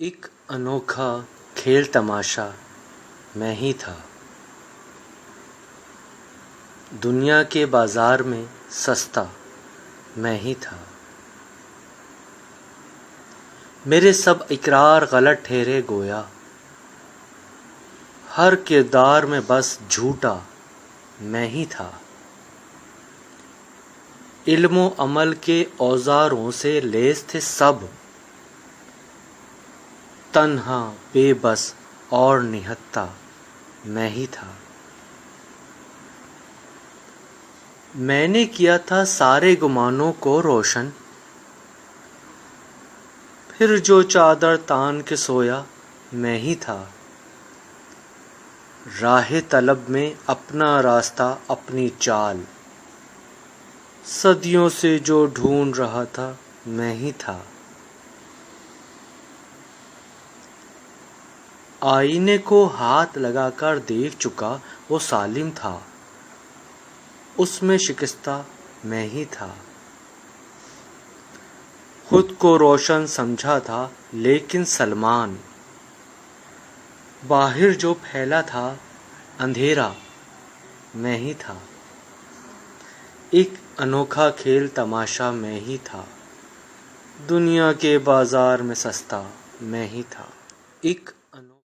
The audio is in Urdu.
ایک انوکھا کھیل تماشا میں ہی تھا، دنیا کے بازار میں سستا میں ہی تھا۔ میرے سب اقرار غلط ٹھہرے گویا، ہر کردار میں بس جھوٹا میں ہی تھا۔ علم و عمل کے اوزاروں سے لیس تھے سب، تنہا بے بس اور نہتہ میں ہی تھا۔ میں نے کیا تھا سارے گمانوں کو روشن، پھر جو چادر تان کے سویا میں ہی تھا۔ راہ طلب میں اپنا راستہ اپنی چال، صدیوں سے جو ڈھونڈ رہا تھا میں ہی تھا۔ آئینے کو ہاتھ لگا کر دیکھ چکا وہ سالم تھا، اس میں شکستہ میں ہی تھا۔ خود کو روشن سمجھا تھا لیکن سلمان، باہر جو پھیلا تھا اندھیرا میں ہی تھا۔ ایک انوکھا کھیل تماشا میں ہی تھا، دنیا کے بازار میں سستا میں ہی تھا۔ ایک